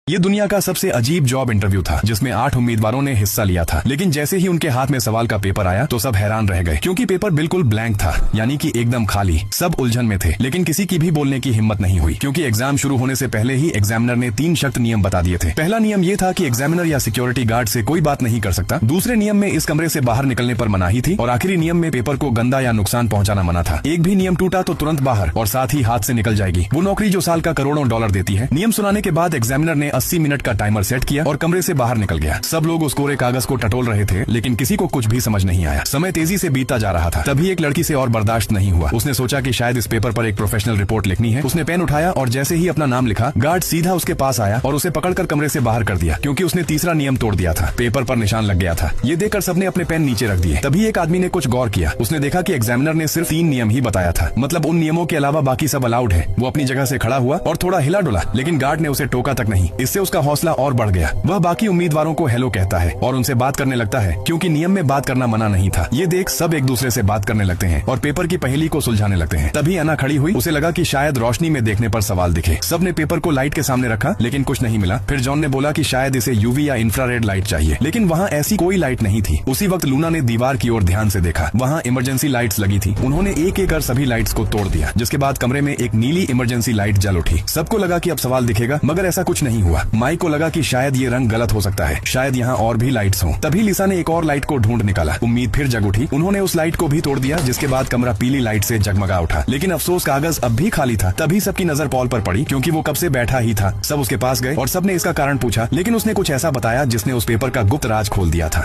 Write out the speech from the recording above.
ये दुनिया का सबसे अजीब जॉब इंटरव्यू था जिसमें 8 उम्मीदवारों ने हिस्सा लिया था। लेकिन जैसे ही उनके हाथ में सवाल का पेपर आया तो सब हैरान रह गए, क्योंकि पेपर बिल्कुल ब्लैंक था, यानी कि एकदम खाली। सब उलझन में थे, लेकिन किसी की भी बोलने की हिम्मत नहीं हुई, क्योंकि एग्जाम शुरू होने से पहले ही एग्जामिनर ने 3 सख्त नियम बता दिए थे। पहला नियम ये था कि एग्जामिनर या सिक्योरिटी गार्ड से कोई बात नहीं कर सकता। दूसरे नियम में इस कमरे से बाहर निकलने पर मनाही थी, और आखिरी नियम में पेपर को गंदा या नुकसान पहुंचाना मना था। एक भी नियम टूटा तो तुरंत बाहर, और साथ ही हाथ से निकल जाएगी वो नौकरी जो साल का करोड़ों डॉलर देती है। नियम सुनाने के बाद एग्जामिनर ने 80 मिनट का टाइमर सेट किया और कमरे से बाहर निकल गया। सब लोग उस कोरे कागज को टटोल रहे थे, लेकिन किसी को कुछ भी समझ नहीं आया। समय तेजी से बीतता जा रहा था। तभी एक लड़की से और बर्दाश्त नहीं हुआ। उसने सोचा कि शायद इस पेपर पर एक प्रोफेशनल रिपोर्ट लिखनी है। उसने पेन उठाया और जैसे ही अपना नाम लिखा, गार्ड सीधा उसके पास आया और उसे पकड़कर कमरे से बाहर कर दिया, क्योंकि उसने तीसरा नियम तोड़ दिया था। पेपर पर निशान लग गया था। ये देखकर सबने अपने पेन नीचे रख दिए। तभी एक आदमी ने कुछ गौर किया। उसने देखा कि एग्जामिनर ने सिर्फ 3 नियम ही बताया था, मतलब उन नियमों के अलावा बाकी सब अलाउड है। वो अपनी जगह से खड़ा हुआ और थोड़ा हिला डुला, लेकिन गार्ड ने उसे टोका तक नहीं। इससे उसका हौसला और बढ़ गया। वह बाकी उम्मीदवारों को हेलो कहता है और उनसे बात करने लगता है, क्योंकि नियम में बात करना मना नहीं था। ये देख सब एक दूसरे से बात करने लगते हैं और पेपर की पहेली को सुलझाने लगते हैं। तभी अन्ना खड़ी हुई। उसे लगा कि शायद रोशनी में देखने पर सवाल दिखे। सबने पेपर को लाइट के सामने रखा, लेकिन कुछ नहीं मिला। फिर जॉन ने बोला कि शायद इसे यूवी या इंफ्रारेड लाइट चाहिए, लेकिन वहाँ ऐसी कोई लाइट नहीं थी। उसी वक्त लूना ने दीवार की ओर ध्यान से देखा। वहाँ इमरजेंसी लाइट्स लगी थी। उन्होंने एक एक कर सभी लाइट्स को तोड़ दिया, जिसके बाद कमरे में एक नीली इमरजेंसी लाइट जल उठी। सबको लगा कि अब सवाल दिखेगा, मगर ऐसा कुछ नहीं हुआ। माइक को लगा कि शायद ये रंग गलत हो सकता है, शायद यहाँ और भी लाइट्स हों। तभी लिसा ने एक और लाइट को ढूंढ निकाला। उम्मीद फिर जग उठी। उन्होंने उस लाइट को भी तोड़ दिया, जिसके बाद कमरा पीली लाइट से जगमगा उठा। लेकिन अफसोस कागज अब भी खाली था। तभी सबकी नजर पॉल पर पड़ी, क्योंकि वो कब से बैठा ही था। सब उसके पास गए और सबने इसका कारण पूछा, लेकिन उसने कुछ ऐसा बताया जिसने उस पेपर का गुप्त राज खोल दिया था।